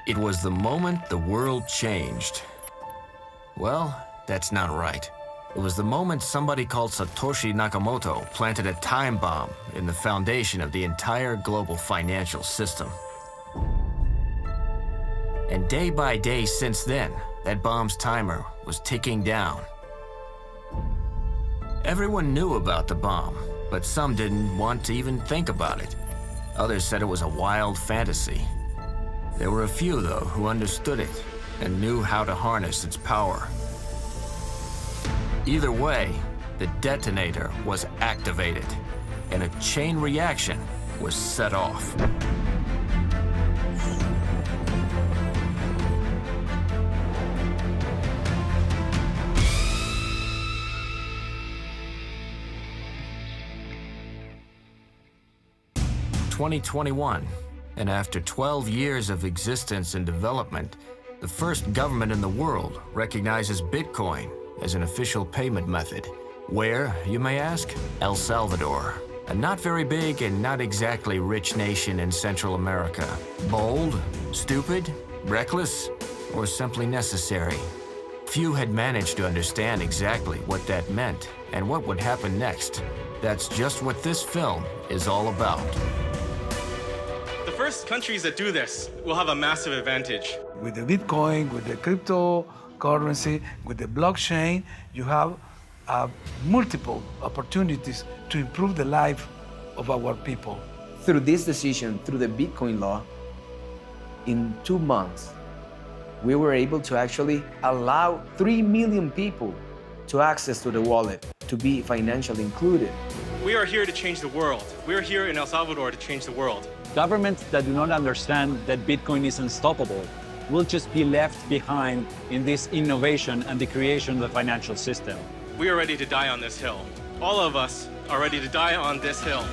It was the moment the world changed. Well, that's not right. It was the moment somebody called Satoshi Nakamoto planted a time bomb in the foundation of the entire global financial system. And day by day since then, that bomb's timer was ticking down. Everyone knew about the bomb, but some didn't want to even think about it. Others said it was a wild fantasy. There were a few, though, who understood it and knew how to harness its power. Either way, the detonator was activated, and a chain reaction was set off. (2021), and after 12 years of existence and development, the first government in the world recognizes Bitcoin as an official payment method. Where, you may ask? El Salvador, a not very big and not exactly rich nation in Central America. Bold, stupid, reckless, or simply necessary? Few had managed to understand exactly what that meant and what would happen next. That's just what this film is all about. The first countries that do this will have a massive advantage. With the Bitcoin, with the cryptocurrency, with the blockchain, you have multiple opportunities to improve the life of our people. Through this decision, through the Bitcoin law, in 2 months, we were able to actually allow 3 million people to access to the wallet, to be financially included. We are here to change the world. We are here in El Salvador to change the world. Governments that do not understand that Bitcoin is unstoppable will just be left behind in this innovation and the creation of the financial system. We are ready to die on this hill. All of us are ready to die on this hill.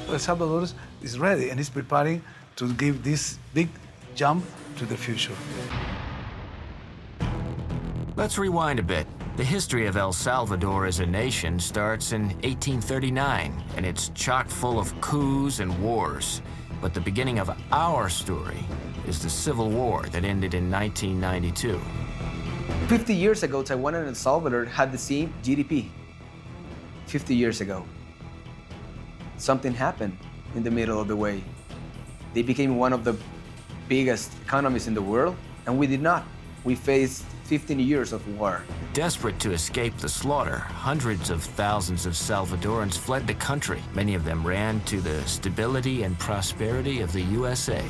El Salvador is ready and is preparing to give this big jump to the future. Let's rewind a bit. The history of El Salvador as a nation starts in 1839, and it's chock full of coups and wars. But the beginning of our story is the Civil War that ended in 1992. 50 years ago, Taiwan and El Salvador had the same GDP. 50 years ago. Something happened in the middle of the way. They became one of the biggest economies in the world, and we did not. We faced 15 years of war. Desperate to escape the slaughter, hundreds of thousands of Salvadorans fled the country. Many of them ran to the stability and prosperity of the USA.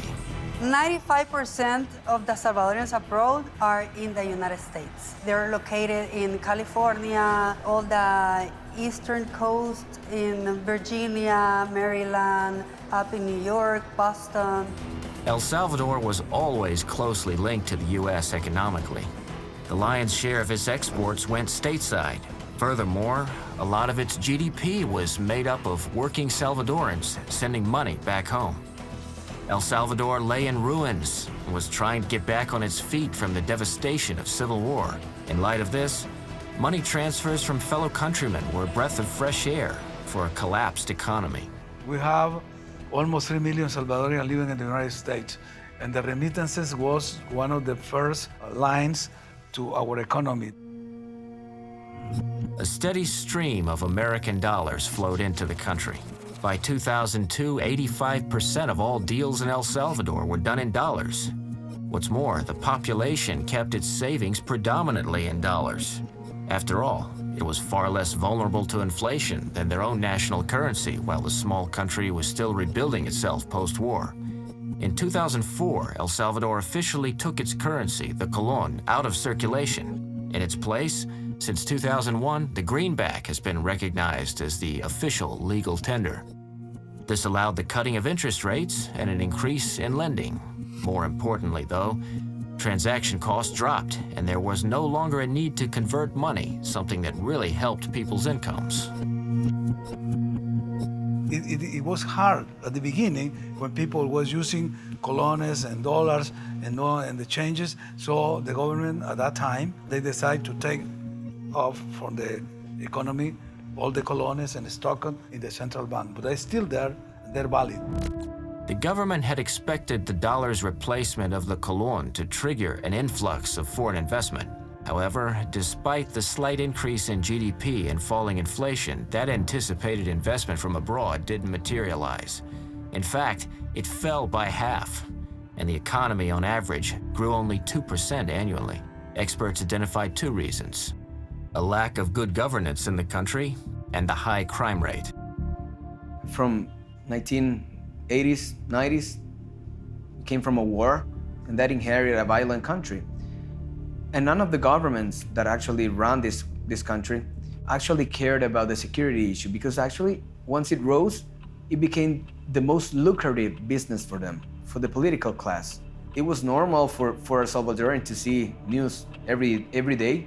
95% of the Salvadorians abroad are in the United States. They're located in California, all the eastern coast, in Virginia, Maryland, up in New York, Boston. El Salvador was always closely linked to the U.S. economically. The lion's share of its exports went stateside. Furthermore, a lot of its GDP was made up of working Salvadorans sending money back home. El Salvador lay in ruins and was trying to get back on its feet from the devastation of civil war. In light of this, money transfers from fellow countrymen were a breath of fresh air for a collapsed economy. We have almost 3 million Salvadorians living in the United States, and the remittances was one of the first lines to our economy. A steady stream of American dollars flowed into the country. By 2002, 85% of all deals in El Salvador were done in dollars. What's more, the population kept its savings predominantly in dollars. After all, it was far less vulnerable to inflation than their own national currency, while the small country was still rebuilding itself post-war. In 2004, El Salvador officially took its currency, the colón, out of circulation. In its place, since 2001, the greenback has been recognized as the official legal tender. This allowed the cutting of interest rates and an increase in lending. More importantly, though, transaction costs dropped, and there was no longer a need to convert money, something that really helped people's incomes. It was hard at the beginning when people was using colones and dollars and the changes. So the government at that time, they decided to take off from the economy all the colones and stock them in the central bank. But they're still there, and they're valid. The government had expected the dollar's replacement of the colón to trigger an influx of foreign investment. However, despite the slight increase in GDP and falling inflation, that anticipated investment from abroad didn't materialize. In fact, it fell by half, and the economy on average grew only 2% annually. Experts identified two reasons: a lack of good governance in the country and the high crime rate. From 1980s, 90s, we came from a war, and that inherited a violent country. And none of the governments that actually ran this country actually cared about the security issue, because actually, once it rose, it became the most lucrative business for them, for the political class. It was normal for a Salvadoran to see news every day,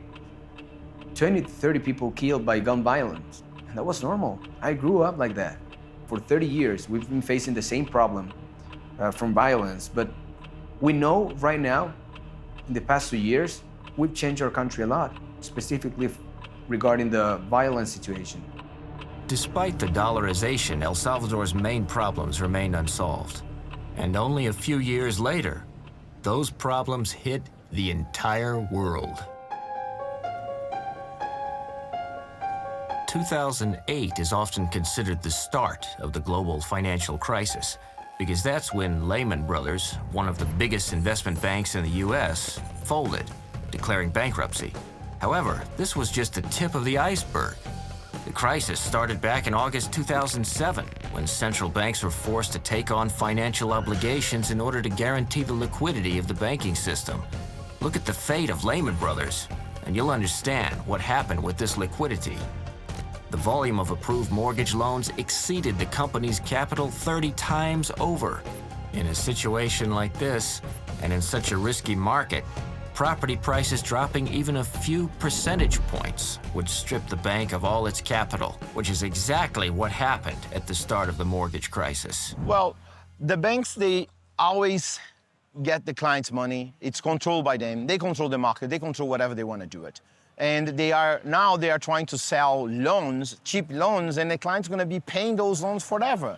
20 to 30 people killed by gun violence. And that was normal. I grew up like that. For 30 years, we've been facing the same problem from violence. But we know right now, in the past 2 years, we've changed our country a lot, specifically regarding the violence situation. Despite the dollarization, El Salvador's main problems remained unsolved. And only a few years later, those problems hit the entire world. 2008 is often considered the start of the global financial crisis, because that's when Lehman Brothers, one of the biggest investment banks in the US, folded, declaring bankruptcy. However, this was just the tip of the iceberg. The crisis started back in August 2007, when central banks were forced to take on financial obligations in order to guarantee the liquidity of the banking system. Look at the fate of Lehman Brothers, and you'll understand what happened with this liquidity. The volume of approved mortgage loans exceeded the company's capital 30 times over. In a situation like this, and in such a risky market, property prices dropping even a few percentage points would strip the bank of all its capital, which is exactly what happened at the start of the mortgage crisis. Well, the banks, they always get the client's money. It's controlled by them. They control the market. They control whatever they want to do it. And they are trying to sell loans, cheap loans, and the client's going to be paying those loans forever.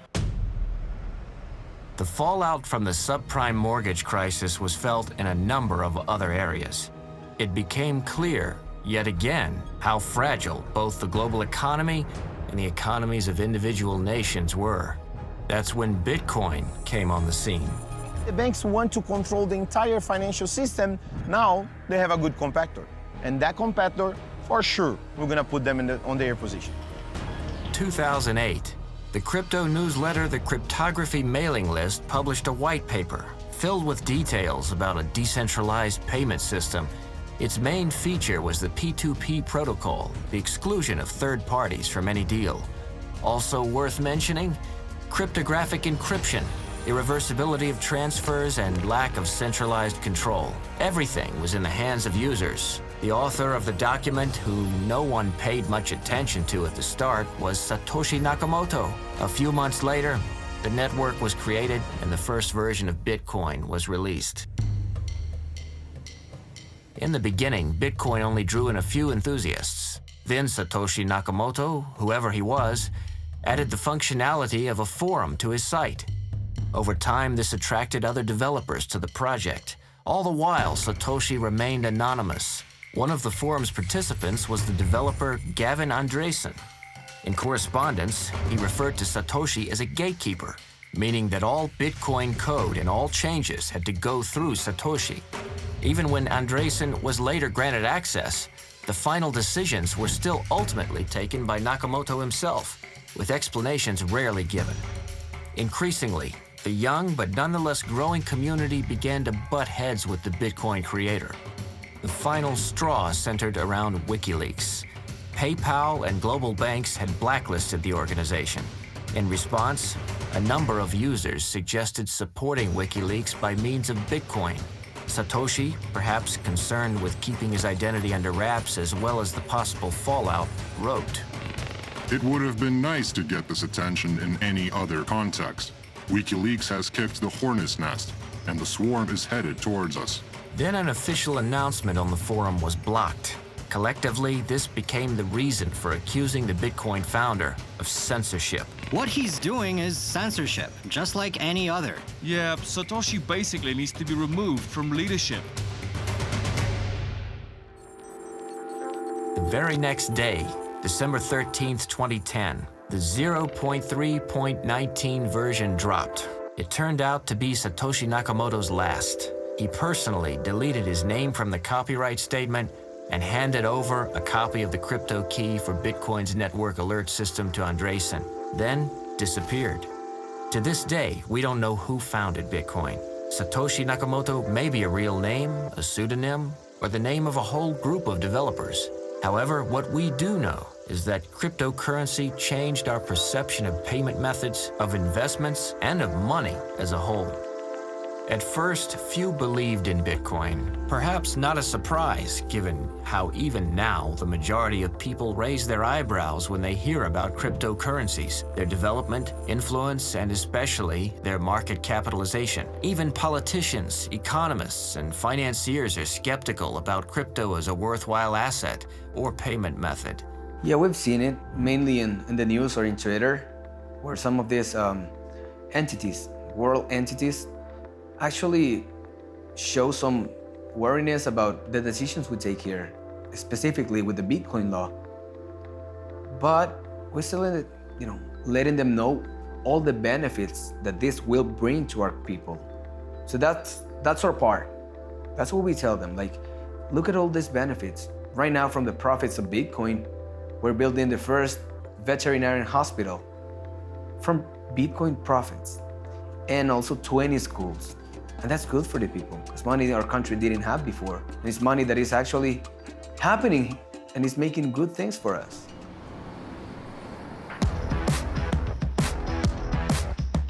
The fallout from the subprime mortgage crisis was felt in a number of other areas. It became clear, yet again, how fragile both the global economy and the economies of individual nations were. That's when Bitcoin came on the scene. The banks want to control the entire financial system. Now they have a good competitor. And that competitor, for sure, we're going to put them on their position. 2008. The crypto newsletter The Cryptography Mailing List published a white paper filled with details about a decentralized payment system. Its main feature was the P2P protocol, the exclusion of third parties from any deal. Also worth mentioning, cryptographic encryption, irreversibility of transfers, and lack of centralized control. Everything was in the hands of users. The author of the document, who no one paid much attention to at the start, was Satoshi Nakamoto. A few months later, the network was created and the first version of Bitcoin was released. In the beginning, Bitcoin only drew in a few enthusiasts. Then Satoshi Nakamoto, whoever he was, added the functionality of a forum to his site. Over time, this attracted other developers to the project. All the while, Satoshi remained anonymous. One of the forum's participants was the developer Gavin Andresen. In correspondence, he referred to Satoshi as a gatekeeper, meaning that all Bitcoin code and all changes had to go through Satoshi. Even when Andresen was later granted access, the final decisions were still ultimately taken by Nakamoto himself, with explanations rarely given. Increasingly, the young but nonetheless growing community began to butt heads with the Bitcoin creator. The final straw centered around WikiLeaks. PayPal and global banks had blacklisted the organization. In response, a number of users suggested supporting WikiLeaks by means of Bitcoin. Satoshi, perhaps concerned with keeping his identity under wraps as well as the possible fallout, wrote, "It would have been nice to get this attention in any other context. WikiLeaks has kicked the hornet's nest, and the swarm is headed towards us." Then an official announcement on the forum was blocked. Collectively, this became the reason for accusing the Bitcoin founder of censorship. What he's doing is censorship, just like any other. Yeah, Satoshi basically needs to be removed from leadership. The very next day, December 13th, 2010, the 0.3.19 version dropped. It turned out to be Satoshi Nakamoto's last. He personally deleted his name from the copyright statement and handed over a copy of the crypto key for Bitcoin's network alert system to Andresen, then disappeared. To this day, we don't know who founded Bitcoin. Satoshi Nakamoto may be a real name, a pseudonym, or the name of a whole group of developers. However, what we do know is that cryptocurrency changed our perception of payment methods, of investments, and of money as a whole. At first, few believed in Bitcoin. Perhaps not a surprise, given how even now the majority of people raise their eyebrows when they hear about cryptocurrencies, their development, influence, and especially their market capitalization. Even politicians, economists, and financiers are skeptical about crypto as a worthwhile asset or payment method. Yeah, we've seen it mainly in the news or in Twitter, where some of these entities, world entities, actually show some wariness about the decisions we take here, specifically with the Bitcoin law. But we're still letting them know all the benefits that this will bring to our people. So that's our part. That's what we tell them. Like, look at all these benefits. Right now, from the profits of Bitcoin, we're building the first veterinary hospital from Bitcoin profits, and also 20 schools. And that's good for the people. It's money our country didn't have before. And it's money that is actually happening and is making good things for us.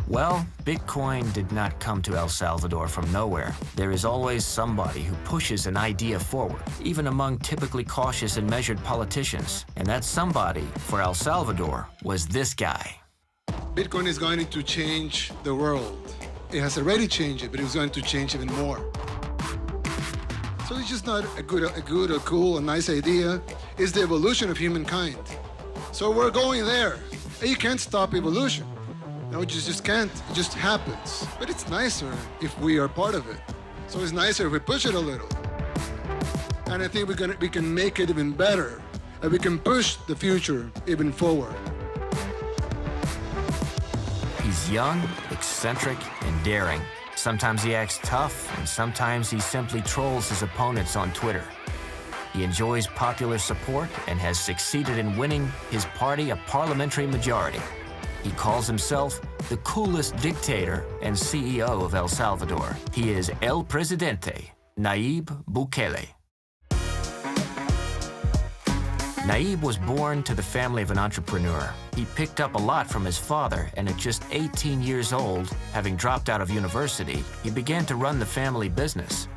Well, Bitcoin did not come to El Salvador from nowhere. There is always somebody who pushes an idea forward, even among typically cautious and measured politicians. And that somebody for El Salvador was this guy. Bitcoin is going to change the world. It has already changed it, but it's going to change even more. So it's just not a good, or cool, a nice idea. It's the evolution of humankind. So we're going there. And you can't stop evolution. No, you just can't. It just happens. But it's nicer if we are part of it. So it's nicer if we push it a little. And I think we can make it even better. And we can push the future even forward. He's young, eccentric, and daring. Sometimes he acts tough, and sometimes he simply trolls his opponents on Twitter. He enjoys popular support and has succeeded in winning his party a parliamentary majority. He calls himself the coolest dictator and CEO of El Salvador. He is El Presidente, Nayib Bukele. Nayib was born to the family of an entrepreneur. He picked up a lot from his father, and at just 18 years old, having dropped out of university, he began to run the family business.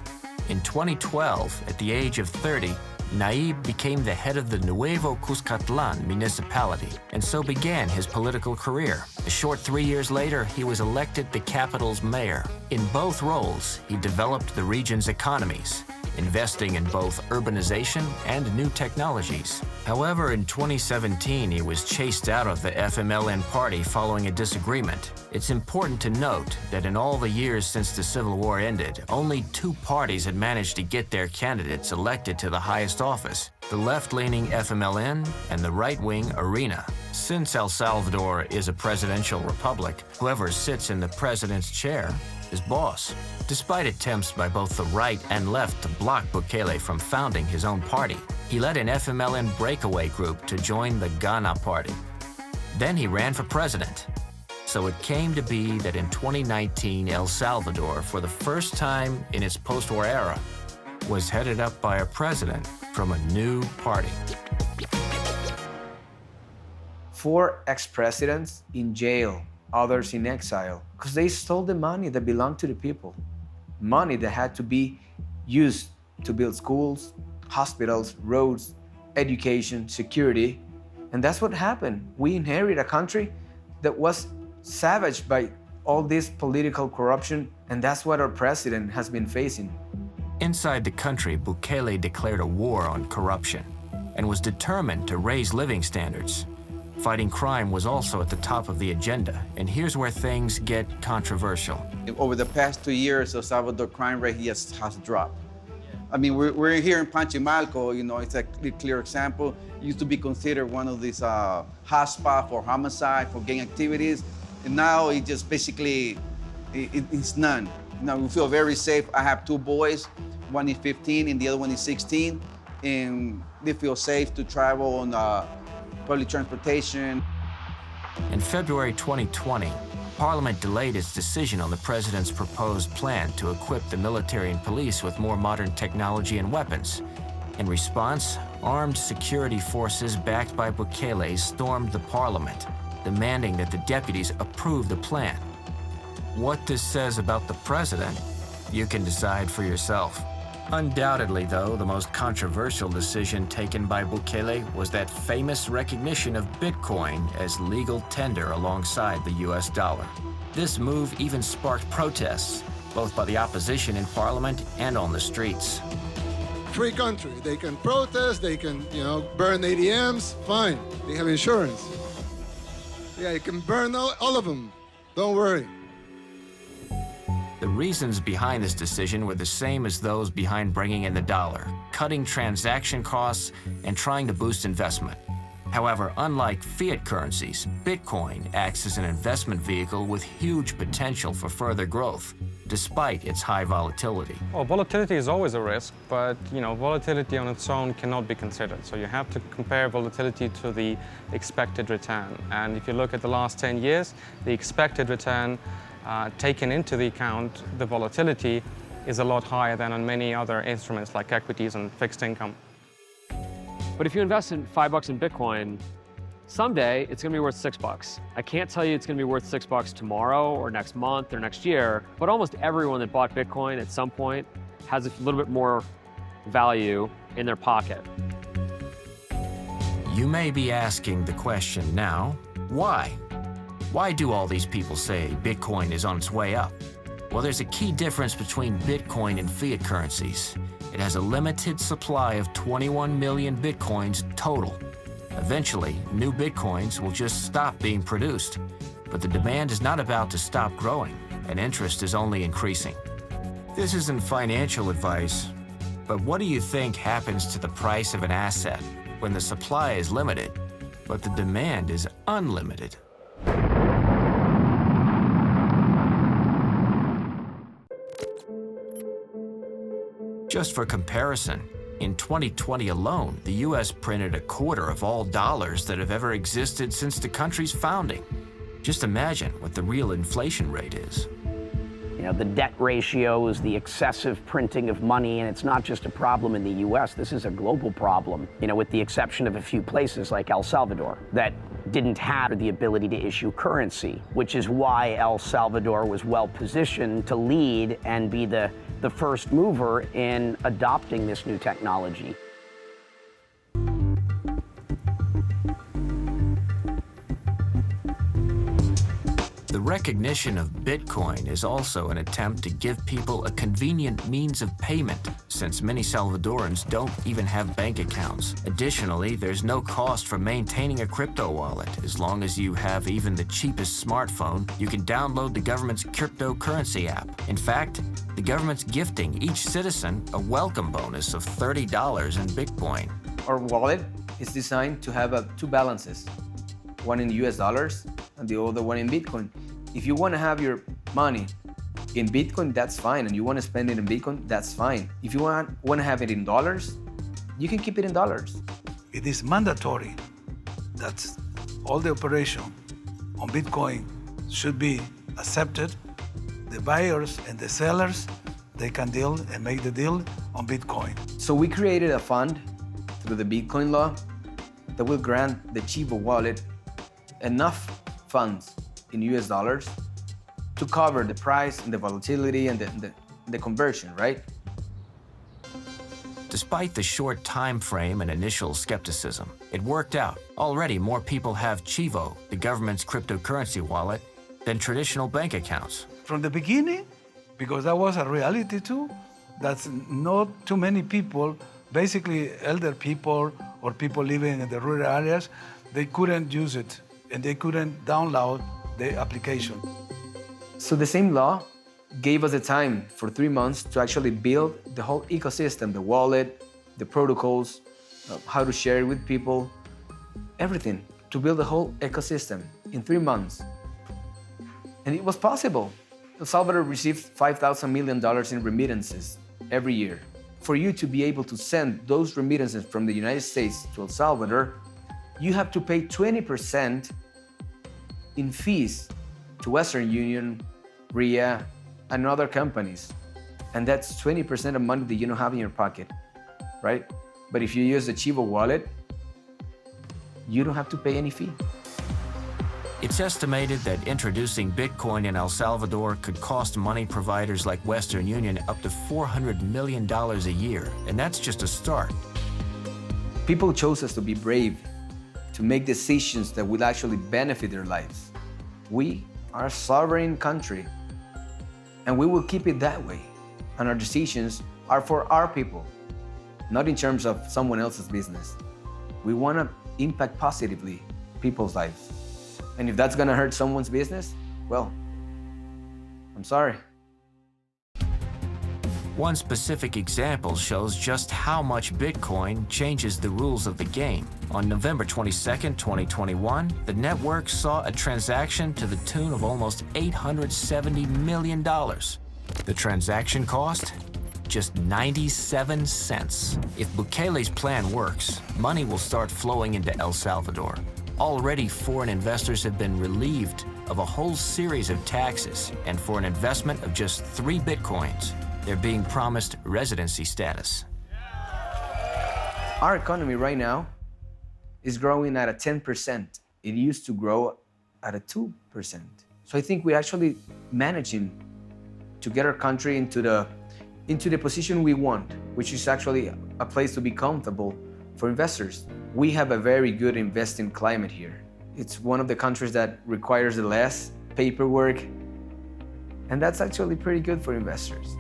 In 2012, at the age of 30, Nayib became the head of the Nuevo Cuscatlan municipality, and so began his political career. A short 3 years later, he was elected the capital's mayor. In both roles, he developed the region's economies, investing in both urbanization and new technologies. However, in 2017, he was chased out of the FMLN party following a disagreement. It's important to note that in all the years since the Civil War ended, only two parties had managed to get their candidates elected to the highest office: the left-leaning FMLN and the right-wing ARENA. Since El Salvador is a presidential republic, whoever sits in the president's chair is boss. Despite attempts by both the right and left to block Bukele from founding his own party, he led an FMLN breakaway group to join the Ghana Party. Then he ran for president. So it came to be that in 2019, El Salvador, for the first time in its post-war era, was headed up by a president from a new party. 4 ex-presidents in jail, others in exile, because they stole the money that belonged to the people. Money that had to be used to build schools, hospitals, roads, education, security. And that's what happened. We inherited a country that was savaged by all this political corruption, and that's what our president has been facing. Inside the country, Bukele declared a war on corruption and was determined to raise living standards. Fighting crime was also at the top of the agenda, and here's where things get controversial. Over the past 2 years, El Salvador crime rate has dropped. I mean, we're here in Panchimalco, you know, it's a clear example. It used to be considered one of these hotspots for homicide, for gang activities, and now it just basically, it's none. Now we feel very safe. I have 2 boys, one is 15 and the other one is 16, and they feel safe to travel on public transportation. In February 2020, Parliament delayed its decision on the president's proposed plan to equip the military and police with more modern technology and weapons. In response, armed security forces backed by Bukele stormed the parliament, demanding that the deputies approve the plan. What this says about the president, you can decide for yourself. Undoubtedly, though, the most controversial decision taken by Bukele was that famous recognition of Bitcoin as legal tender alongside the US dollar. This move even sparked protests, both by the opposition in parliament and on the streets. Free country. They can protest, they can, you know, burn ATMs, fine. They have insurance. Yeah, you can burn all of them. Don't worry. The reasons behind this decision were the same as those behind bringing in the dollar, cutting transaction costs and trying to boost investment. However, unlike fiat currencies, Bitcoin acts as an investment vehicle with huge potential for further growth, despite its high volatility. Well, volatility is always a risk, but volatility on its own cannot be considered. So you have to compare volatility to the expected return. And if you look at the last 10 years, the expected return taken into the account, the volatility is a lot higher than on many other instruments like equities and fixed income. But if you invest in $5 in Bitcoin, someday it's gonna be worth $6. I can't tell you it's gonna be worth $6 tomorrow or next month or next year, but almost everyone that bought Bitcoin at some point has a little bit more value in their pocket. You may be asking the question now, why? Why do all these people say Bitcoin is on its way up? Well, there's a key difference between Bitcoin and fiat currencies. It has a limited supply of 21 million Bitcoins total. Eventually, new Bitcoins will just stop being produced. But the demand is not about to stop growing, and interest is only increasing. This isn't financial advice, but what do you think happens to the price of an asset when the supply is limited, but the demand is unlimited? Just for comparison, in 2020 alone, the US printed a quarter of all dollars that have ever existed since the country's founding. Just imagine what the real inflation rate is. The debt ratios, the excessive printing of money, and it's not just a problem in the US, this is a global problem, with the exception of a few places like El Salvador that didn't have the ability to issue currency, which is why El Salvador was well positioned to lead and be the first mover in adopting this new technology. The recognition of Bitcoin is also an attempt to give people a convenient means of payment, since many Salvadorans don't even have bank accounts. Additionally, there's no cost for maintaining a crypto wallet. As long as you have even the cheapest smartphone, you can download the government's cryptocurrency app. In fact, the government's gifting each citizen a welcome bonus of $30 in Bitcoin. Our wallet is designed to have 2 balances, one in US dollars and the other one in Bitcoin. If you want to have your money in Bitcoin, that's fine, and you want to spend it in Bitcoin, that's fine. If you want to have it in dollars, you can keep it in dollars. It is mandatory that all the operation on Bitcoin should be accepted. The buyers and the sellers, they can deal and make the deal on Bitcoin. So we created a fund through the Bitcoin law that will grant the Chivo wallet enough funds in US dollars to cover the price and the volatility and the conversion, right? Despite the short time frame and initial skepticism, it worked out. Already more people have Chivo, the government's cryptocurrency wallet, than traditional bank accounts. From the beginning, because that was a reality too, that's not too many people, basically elder people or people living in the rural areas, they couldn't use it and they couldn't download the application. So the same law gave us the time for 3 months to actually build the whole ecosystem, the wallet, the protocols, how to share it with people, everything, to build the whole ecosystem in 3 months. And it was possible. El Salvador receives $5,000 million in remittances every year. For you to be able to send those remittances from the United States to El Salvador, you have to pay 20% in fees to Western Union, RIA, and other companies. And that's 20% of money that you don't have in your pocket, right? But if you use the Chivo wallet, you don't have to pay any fee. It's estimated that introducing Bitcoin in El Salvador could cost money providers like Western Union up to $400 million a year, and that's just a start. People chose us to be brave, to make decisions that will actually benefit their lives. We are a sovereign country, and we will keep it that way. And our decisions are for our people, not in terms of someone else's business. We want to impact positively people's lives. And if that's gonna hurt someone's business, well, I'm sorry. One specific example shows just how much Bitcoin changes the rules of the game. On November 22nd, 2021, the network saw a transaction to the tune of almost $870 million. The transaction cost? Just 97 cents. If Bukele's plan works, money will start flowing into El Salvador. Already, foreign investors have been relieved of a whole series of taxes, and for an investment of just 3 Bitcoins, they're being promised residency status. Our economy right now is growing at a 10%. It used to grow at a 2%. So I think we're actually managing to get our country into the position we want, which is actually a place to be comfortable for investors. We have a very good investing climate here. It's one of the countries that requires the less paperwork, and that's actually pretty good for investors.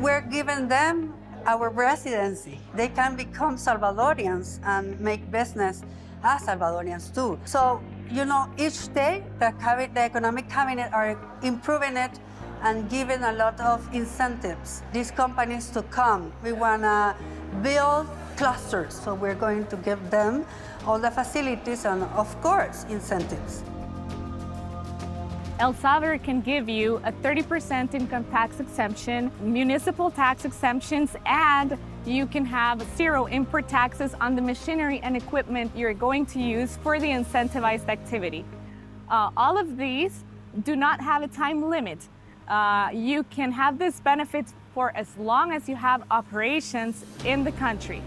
We're giving them our residency. They can become Salvadorians and make business as Salvadorians too. So, each day the economic cabinet are improving it and giving a lot of incentives. These companies to come. We want to build clusters, so we're going to give them all the facilities and, of course, incentives. El Salvador can give you a 30% income tax exemption, municipal tax exemptions, and you can have 0 import taxes on the machinery and equipment you're going to use for the incentivized activity. All of these do not have a time limit. You can have this benefit for as long as you have operations in the country.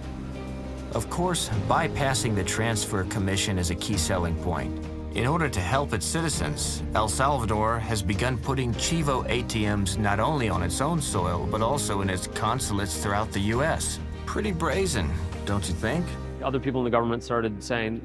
Of course, bypassing the transfer commission is a key selling point. In order to help its citizens, El Salvador has begun putting Chivo ATMs not only on its own soil, but also in its consulates throughout the U.S. Pretty brazen, don't you think? Other people in the government started saying,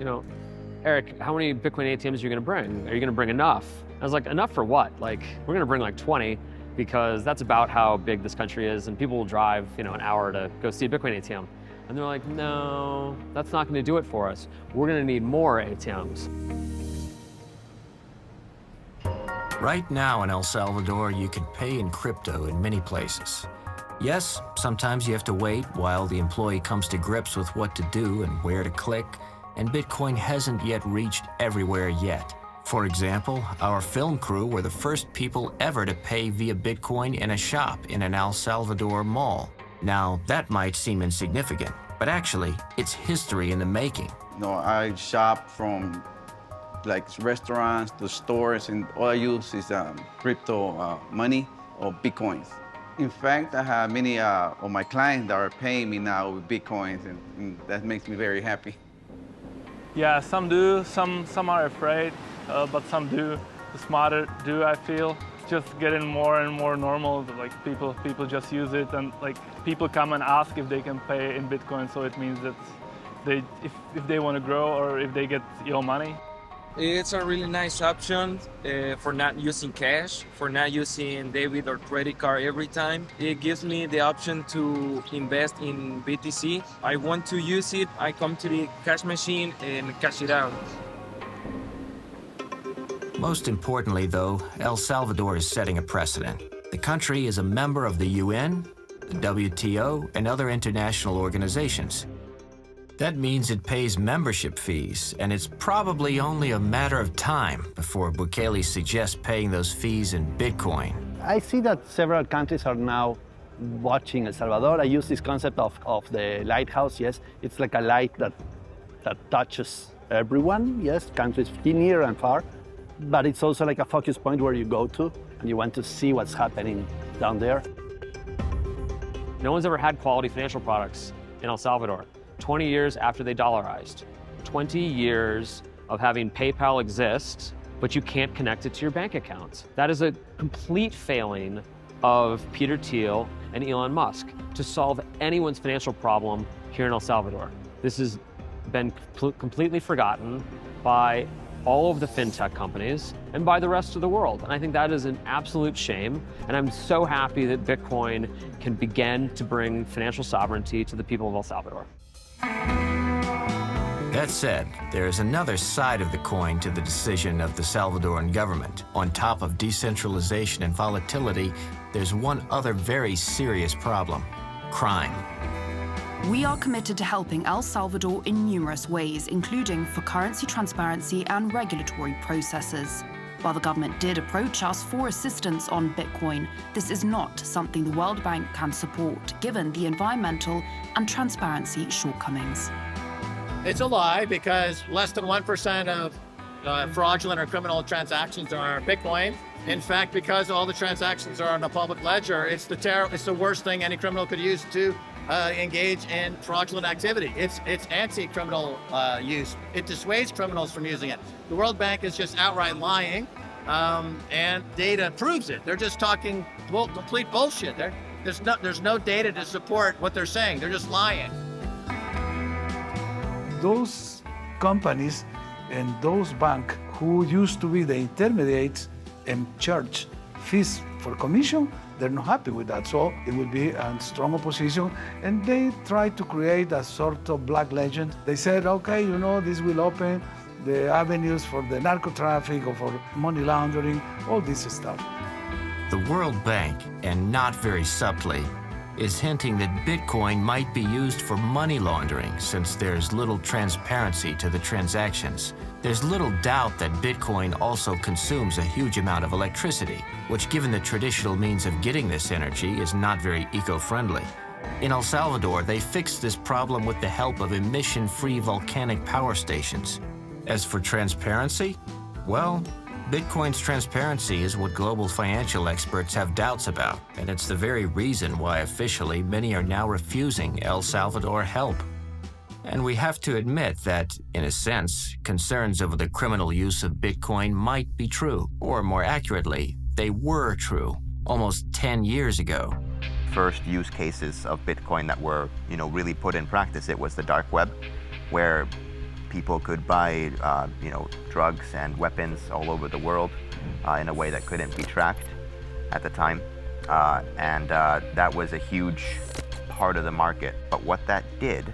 Eric, how many Bitcoin ATMs are you going to bring? Are you going to bring enough? I was like, enough for what? We're going to bring like 20, because that's about how big this country is, and people will drive, an hour to go see a Bitcoin ATM. And they're like, no, that's not going to do it for us. We're going to need more ATMs. Right now in El Salvador, you can pay in crypto in many places. Yes, sometimes you have to wait while the employee comes to grips with what to do and where to click, and Bitcoin hasn't yet reached everywhere yet. For example, our film crew were the first people ever to pay via Bitcoin in a shop in an El Salvador mall. Now, that might seem insignificant, but actually, it's history in the making. I shop from restaurants to stores, and all I use is crypto money or Bitcoins. In fact, I have many of my clients that are paying me now with Bitcoins, and that makes me very happy. Yeah, some do, some are afraid, but some do. The smarter do, I feel. Just getting more and more normal. People just use it, and people come and ask if they can pay in Bitcoin. So it means that if they want to grow or if they get your money. It's a really nice option for not using cash, for not using debit or credit card every time. It gives me the option to invest in BTC. I want to use it, I come to the cash machine and cash it out. Most importantly, though, El Salvador is setting a precedent. The country is a member of the UN, the WTO, and other international organizations. That means it pays membership fees, and it's probably only a matter of time before Bukele suggests paying those fees in Bitcoin. I see that several countries are now watching El Salvador. I use this concept of the lighthouse. Yes, it's like a light that touches everyone. Yes, countries near and far. But it's also like a focus point where you go to and you want to see what's happening down there. No one's ever had quality financial products in El Salvador. 20 years after they dollarized. 20 years of having PayPal exist, but you can't connect it to your bank account. That is a complete failing of Peter Thiel and Elon Musk to solve anyone's financial problem here in El Salvador. This has been completely forgotten by all of the fintech companies and by the rest of the world. And I think that is an absolute shame. And I'm so happy that Bitcoin can begin to bring financial sovereignty to the people of El Salvador. That said, there is another side of the coin to the decision of the Salvadoran government. On top of decentralization and volatility, there's one other very serious problem: crime. We are committed to helping El Salvador in numerous ways, including for currency transparency and regulatory processes. While the government did approach us for assistance on Bitcoin, this is not something the World Bank can support, given the environmental and transparency shortcomings. It's a lie, because less than 1% of fraudulent or criminal transactions are Bitcoin. In fact, because all the transactions are on a public ledger, it's the worst thing any criminal could use to engage in fraudulent activity. It's anti-criminal use. It dissuades criminals from using it. The World Bank is just outright lying, and data proves it. They're just talking complete bullshit. There's no data to support what they're saying. They're just lying. Those companies and those banks who used to be the intermediates and charge fees for commission, they're not happy with that. So it will be a strong opposition. And they try to create a sort of black legend. They said, okay, this will open the avenues for the narco traffic or for money laundering, all this stuff. The World Bank, and not very subtly, is hinting that Bitcoin might be used for money laundering since there's little transparency to the transactions. There's little doubt that Bitcoin also consumes a huge amount of electricity, which, given the traditional means of getting this energy, is not very eco-friendly. In El Salvador, they fixed this problem with the help of emission-free volcanic power stations. As for transparency, well, Bitcoin's transparency is what global financial experts have doubts about, and it's the very reason why officially many are now refusing El Salvador help. And we have to admit that, in a sense, concerns over the criminal use of Bitcoin might be true, or more accurately, they were true almost 10 years ago. First use cases of Bitcoin that were, really put in practice, it was the dark web, where people could buy, drugs and weapons all over the world in a way that couldn't be tracked at the time. And that was a huge part of the market. But what that did,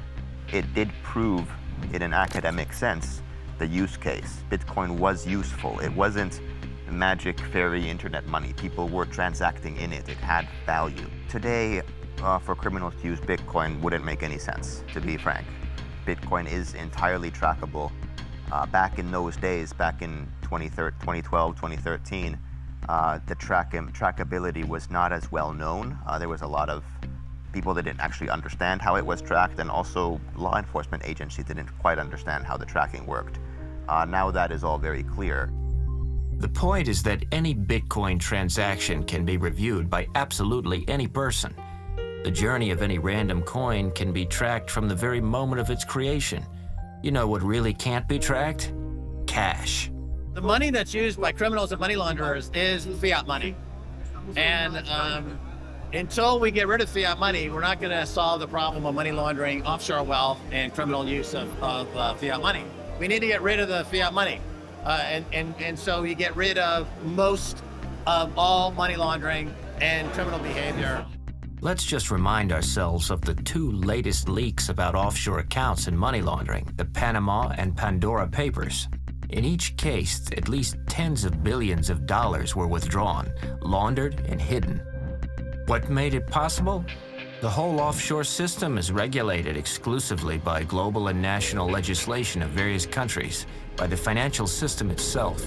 it did prove, in an academic sense, the use case. Bitcoin was useful. It wasn't magic fairy internet money. People were transacting in it. It had value. Today, for criminals to use Bitcoin wouldn't make any sense, to be frank. Bitcoin is entirely trackable. Back in those days, back in 2012, 2013, the trackability was not as well known. There was a lot of people that didn't actually understand how it was tracked, and also law enforcement agencies didn't quite understand how the tracking worked. Now that is all very clear. The point is that any Bitcoin transaction can be reviewed by absolutely any person. The journey of any random coin can be tracked from the very moment of its creation. You know what really can't be tracked? Cash. The money that's used by criminals and money launderers is fiat money. And until we get rid of fiat money, we're not going to solve the problem of money laundering, offshore wealth, and criminal use of fiat money. We need to get rid of the fiat money. And so you get rid of most of all money laundering and criminal behavior. Let's just remind ourselves of the two latest leaks about offshore accounts and money laundering, the Panama and Pandora Papers. In each case, at least tens of billions of dollars were withdrawn, laundered, and hidden. What made it possible? The whole offshore system is regulated exclusively by global and national legislation of various countries, by the financial system itself.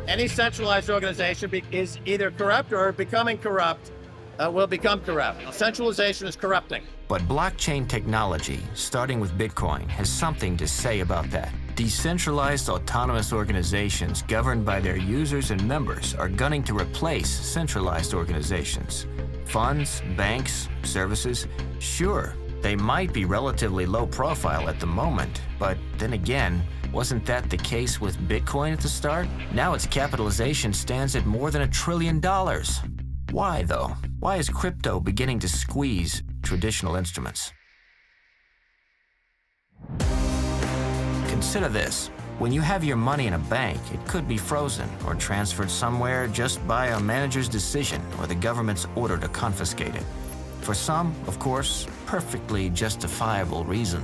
Any centralized organization is either corrupt or becoming corrupt will become corrupt. Centralization is corrupting. But blockchain technology, starting with Bitcoin, has something to say about that. Decentralized autonomous organizations governed by their users and members are gunning to replace centralized organizations. Funds, banks, services, sure, they might be relatively low profile at the moment, but then again, wasn't that the case with Bitcoin at the start? Now its capitalization stands at more than $1 trillion. Why, though? Why is crypto beginning to squeeze traditional instruments? Consider this. When you have your money in a bank, it could be frozen or transferred somewhere just by a manager's decision or the government's order to confiscate it. For some, of course, perfectly justifiable reason.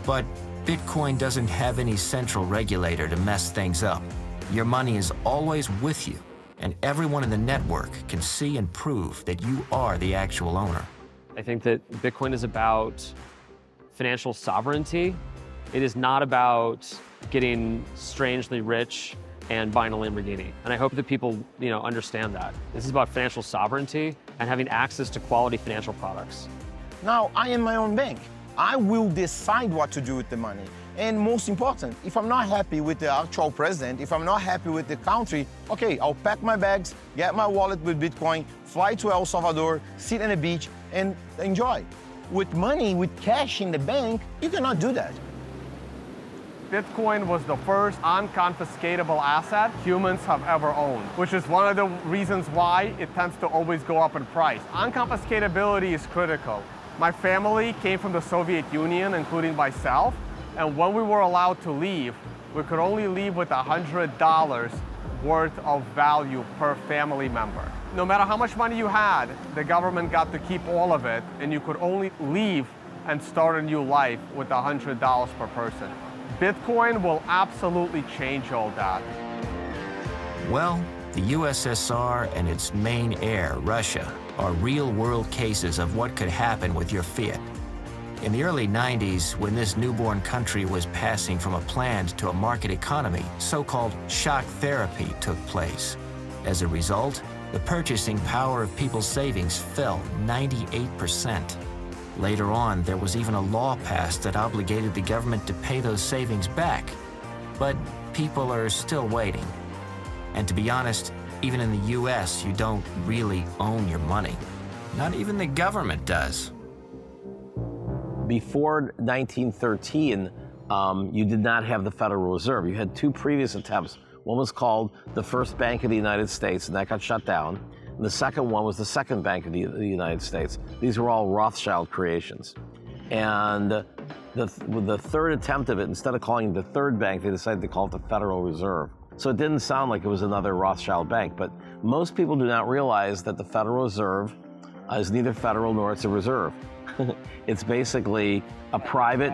But Bitcoin doesn't have any central regulator to mess things up. Your money is always with you, and everyone in the network can see and prove that you are the actual owner. I think that Bitcoin is about financial sovereignty. It is not about getting strangely rich and buying a Lamborghini. And I hope that people, understand that. This is about financial sovereignty and having access to quality financial products. Now, I am my own bank. I will decide what to do with the money. And most important, if I'm not happy with the actual president, if I'm not happy with the country, okay, I'll pack my bags, get my wallet with Bitcoin, fly to El Salvador, sit on the beach, and enjoy. With money, with cash in the bank, you cannot do that. Bitcoin was the first unconfiscatable asset humans have ever owned, which is one of the reasons why it tends to always go up in price. Unconfiscatability is critical. My family came from the Soviet Union, including myself, and when we were allowed to leave, we could only leave with $100 worth of value per family member. No matter how much money you had, the government got to keep all of it, and you could only leave and start a new life with $100 per person. Bitcoin will absolutely change all that. Well, the USSR and its main heir, Russia, are real-world cases of what could happen with your fiat. In the early 90s, when this newborn country was passing from a planned to a market economy, so-called shock therapy took place. As a result, the purchasing power of people's savings fell 98%. Later on, there was even a law passed that obligated the government to pay those savings back. But people are still waiting. And to be honest, even in the US, you don't really own your money. Not even the government does. Before 1913, you did not have the Federal Reserve. You had two previous attempts. One was called the First Bank of the United States, and that got shut down. And the second one was the Second Bank of the United States. These were all Rothschild creations. And the third attempt of it, instead of calling it the third bank, they decided to call it the Federal Reserve. So it didn't sound like it was another Rothschild bank, but most people do not realize that the Federal Reserve is neither federal nor it's a reserve. It's basically a private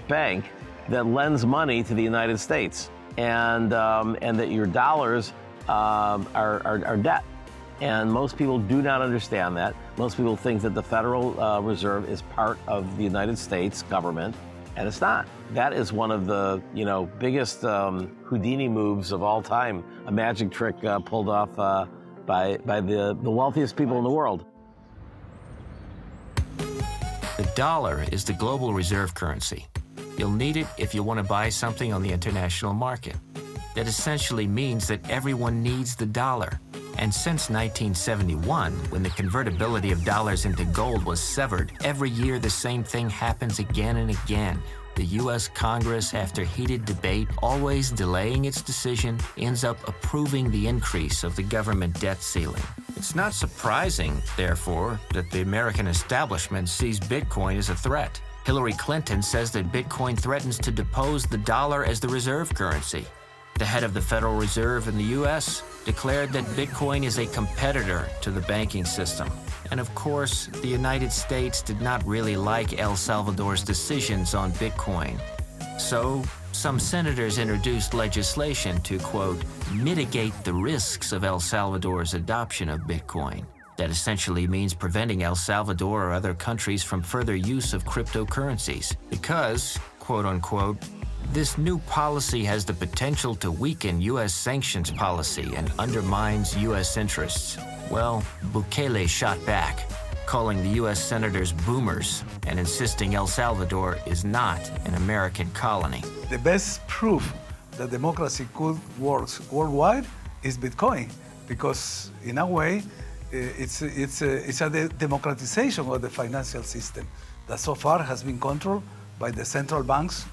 bank that lends money to the United States, and that your dollars are debt. And most people do not understand that. Most people think that the Federal Reserve is part of the United States government, and it's not. That is one of the biggest Houdini moves of all time, a magic trick pulled off by the wealthiest people in the world. The dollar is the global reserve currency. You'll need it if you want to buy something on the international market. That essentially means that everyone needs the dollar. And since 1971, when the convertibility of dollars into gold was severed, every year the same thing happens again and again. The U.S. Congress, after heated debate, always delaying its decision, ends up approving the increase of the government debt ceiling. It's not surprising, therefore, that the American establishment sees Bitcoin as a threat. Hillary Clinton says that Bitcoin threatens to depose the dollar as the reserve currency. The head of the Federal Reserve in the US declared that Bitcoin is a competitor to the banking system. And of course, the United States did not really like El Salvador's decisions on Bitcoin. So, some senators introduced legislation to, quote, mitigate the risks of El Salvador's adoption of Bitcoin. That essentially means preventing El Salvador or other countries from further use of cryptocurrencies because, quote unquote, this new policy has the potential to weaken U.S. sanctions policy and undermines U.S. interests. Well, Bukele shot back, calling the U.S. senators boomers and insisting El Salvador is not an American colony. The best proof that democracy could work worldwide is Bitcoin, because in a way, it's a democratization of the financial system that so far has been controlled by the central banks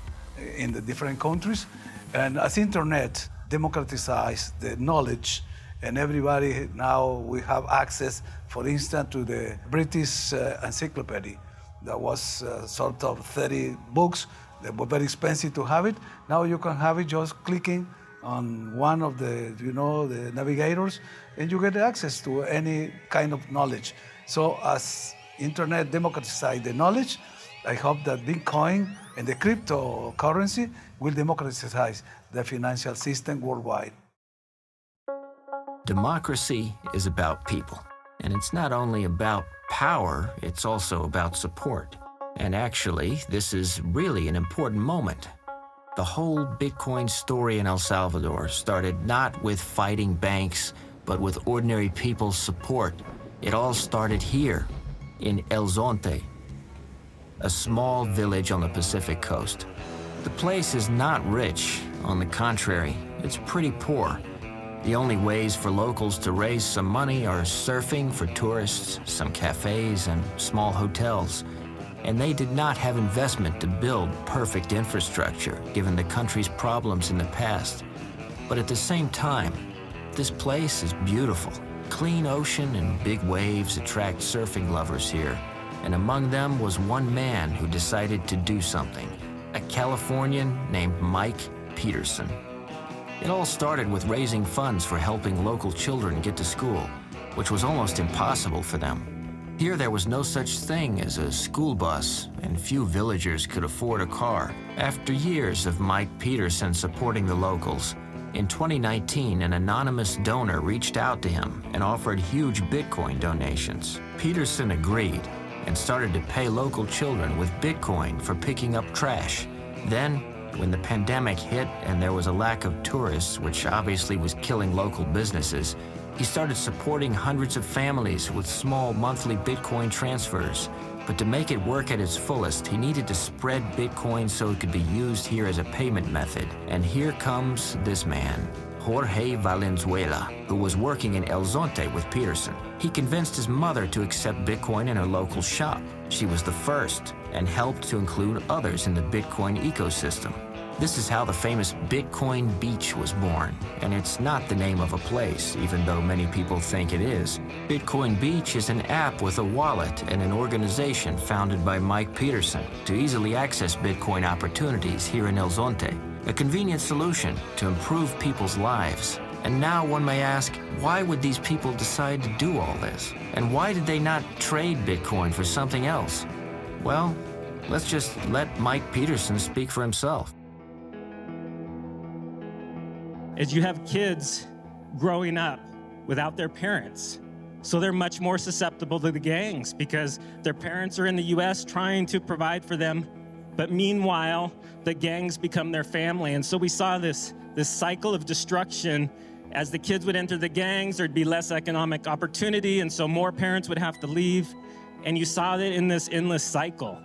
in the different countries. And as internet democratized the knowledge, and everybody now we have access, for instance, to the British encyclopedia. That was sort of 30 books that were very expensive to have it. Now you can have it just clicking on one of the, the navigators, and you get access to any kind of knowledge. So as internet democratized the knowledge, I hope that Bitcoin and the cryptocurrency will democratize the financial system worldwide. Democracy is about people. And it's not only about power, it's also about support. And actually, this is really an important moment. The whole Bitcoin story in El Salvador started not with fighting banks, but with ordinary people's support. It all started here, in El Zonte, a small village on the Pacific coast. The place is not rich. On the contrary, it's pretty poor. The only ways for locals to raise some money are surfing for tourists, some cafes, and small hotels. And they did not have investment to build perfect infrastructure, given the country's problems in the past. But at the same time, this place is beautiful. Clean ocean and big waves attract surfing lovers here. And among them was one man who decided to do something, a Californian named Mike Peterson. It all started with raising funds for helping local children get to school, which was almost impossible for them. Here there was no such thing as a school bus, and few villagers could afford a car. After years of Mike Peterson supporting the locals, in 2019, an anonymous donor reached out to him and offered huge Bitcoin donations. Peterson agreed and started to pay local children with Bitcoin for picking up trash. Then, when the pandemic hit and there was a lack of tourists, which obviously was killing local businesses, he started supporting hundreds of families with small monthly Bitcoin transfers. But to make it work at its fullest, he needed to spread Bitcoin so it could be used here as a payment method. And here comes this man, Jorge Valenzuela, who was working in El Zonte with Peterson. He convinced his mother to accept Bitcoin in her local shop. She was the first and helped to include others in the Bitcoin ecosystem. This is how the famous Bitcoin Beach was born, and it's not the name of a place, even though many people think it is. Bitcoin Beach is an app with a wallet and an organization founded by Mike Peterson to easily access Bitcoin opportunities here in El Zonte, a convenient solution to improve people's lives. And now one may ask, why would these people decide to do all this? And why did they not trade Bitcoin for something else? Well, let's just let Mike Peterson speak for himself. Is you have kids growing up without their parents. So they're much more susceptible to the gangs because their parents are in the US trying to provide for them. But meanwhile, the gangs become their family. And so we saw this cycle of destruction. As the kids would enter the gangs, there'd be less economic opportunity. And so more parents would have to leave. And you saw that in this endless cycle.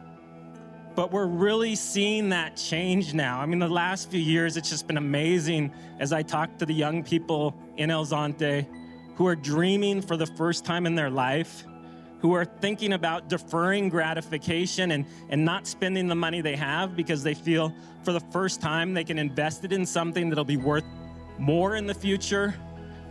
But we're really seeing that change now. I mean, the last few years, it's just been amazing as I talk to the young people in El Zonte who are dreaming for the first time in their life, who are thinking about deferring gratification and not spending the money they have because they feel for the first time they can invest it in something that'll be worth more in the future,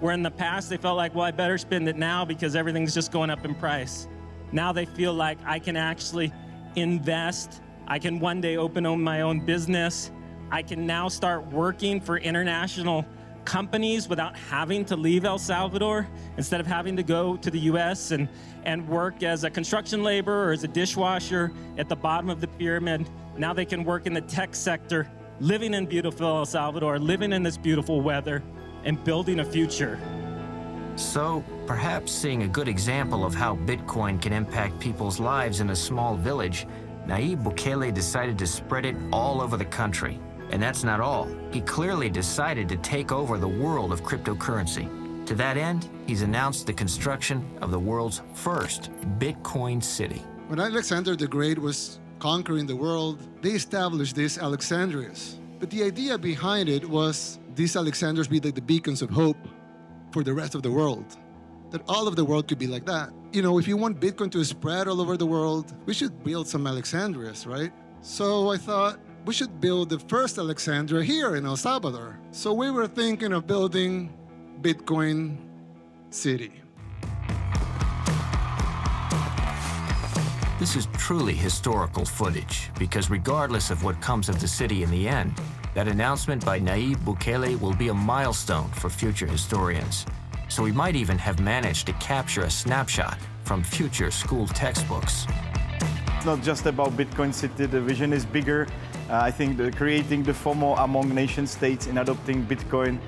where in the past they felt like, well, I better spend it now because everything's just going up in price. Now they feel like I can actually invest. I can one day open my own business I can now start working for international companies without having to leave El Salvador, instead of having to go to the US and work as a construction laborer or as a dishwasher at the bottom of the pyramid. Now they can work in the tech sector, living in beautiful El Salvador, living in this beautiful weather, and building a future. So, perhaps seeing a good example of how Bitcoin can impact people's lives in a small village, Nayib Bukele decided to spread it all over the country. And that's not all. He clearly decided to take over the world of cryptocurrency. To that end, he's announced the construction of the world's first Bitcoin city. When Alexander the Great was conquering the world, they established these Alexandrias. But the idea behind it was these Alexandrias be like the beacons of hope for the rest of the world. That all of the world could be like that. You know, if you want Bitcoin to spread all over the world, we should build some Alexandrias, right? So I thought, we should build the first Alexandria here in El Salvador. So we were thinking of building Bitcoin City. This is truly historical footage, because regardless of what comes of the city in the end, that announcement by Nayib Bukele will be a milestone for future historians. So we might even have managed to capture a snapshot from future school textbooks. It's not just about Bitcoin City, the vision is bigger. I think creating the FOMO among nation states in adopting Bitcoin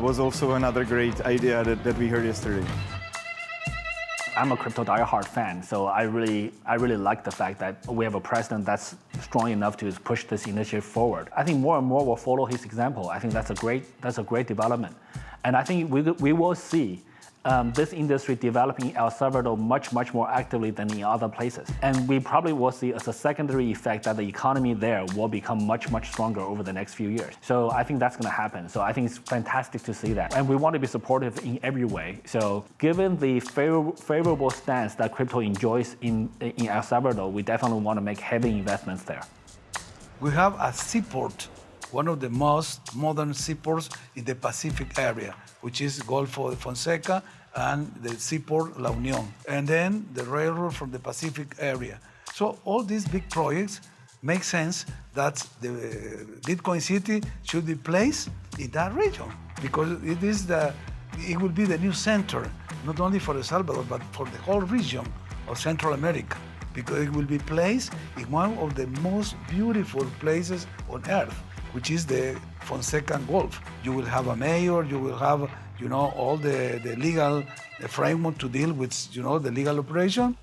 was also another great idea that we heard yesterday. I'm a crypto diehard fan, so I really like the fact that we have a president that's strong enough to push this initiative forward. I think more and more will follow his example. I think that's a great development, and I think we will see this industry developing in El Salvador much more actively than in other places. And we probably will see as a secondary effect that the economy there will become much stronger over the next few years. So I think that's going to happen. So I think it's fantastic to see that. And we want to be supportive in every way. So given the favorable stance that crypto enjoys in El Salvador, we definitely want to make heavy investments there. We have a seaport, one of the most modern seaports in the Pacific area, which is Gulf of Fonseca and the seaport La Unión, and then the railroad from the Pacific area. So all these big projects make sense that the Bitcoin City should be placed in that region, because it will be the new center, not only for El Salvador, but for the whole region of Central America, because it will be placed in one of the most beautiful places on earth, which is the Fonseca Gulf. You will have a mayor, you will have, all the legal framework to deal with, the legal operation.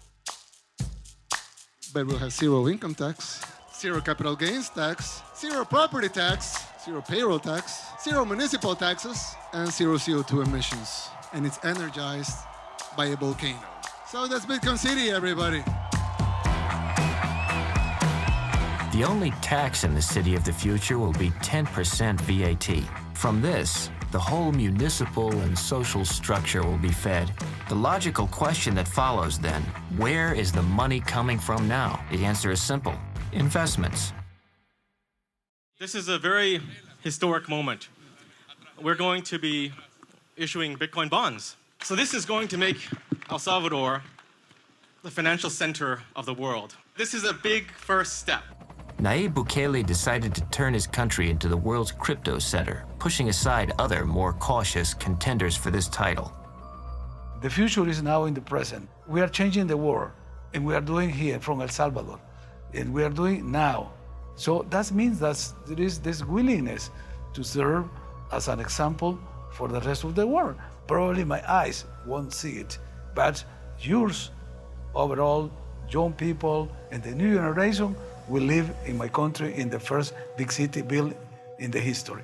But we'll have zero income tax, zero capital gains tax, zero property tax, zero payroll tax, zero municipal taxes, and zero CO2 emissions. And it's energized by a volcano. So that's Bitcoin City, everybody. The only tax in the city of the future will be 10% VAT. From this, the whole municipal and social structure will be fed. The logical question that follows then, where is the money coming from now? The answer is simple: investments. This is a very historic moment. We're going to be issuing Bitcoin bonds. So this is going to make El Salvador the financial center of the world. This is a big first step. Nayib Bukele decided to turn his country into the world's crypto center, pushing aside other, more cautious contenders for this title. The future is now in the present. We are changing the world, and we are doing here from El Salvador, and we are doing now. So that means that there is this willingness to serve as an example for the rest of the world. Probably my eyes won't see it, but yours, overall, young people, and the new generation will live in my country in the first big city built in the history.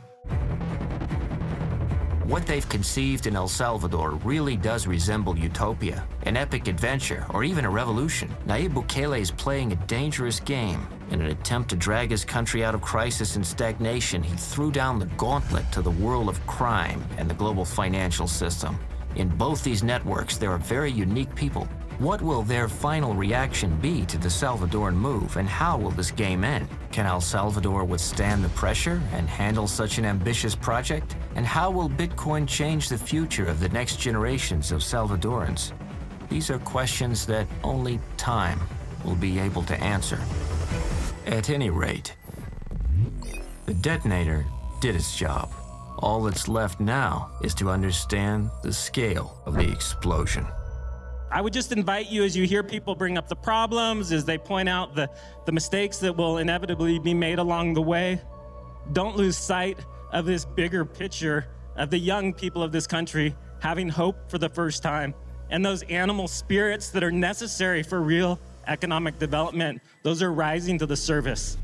What they've conceived in El Salvador really does resemble utopia, an epic adventure, or even a revolution. Nayib Bukele is playing a dangerous game. In an attempt to drag his country out of crisis and stagnation, he threw down the gauntlet to the world of crime and the global financial system. In both these networks, there are very unique people. What will their final reaction be to the Salvadoran move, and how will this game end? Can El Salvador withstand the pressure and handle such an ambitious project? And how will Bitcoin change the future of the next generations of Salvadorans? These are questions that only time will be able to answer. At any rate, The detonator did its job. All that's left now is to understand the scale of the explosion. I would just invite you, as you hear people bring up the problems, as they point out the mistakes that will inevitably be made along the way, don't lose sight of this bigger picture of the young people of this country having hope for the first time, and those animal spirits that are necessary for real economic development. Those are rising to the surface.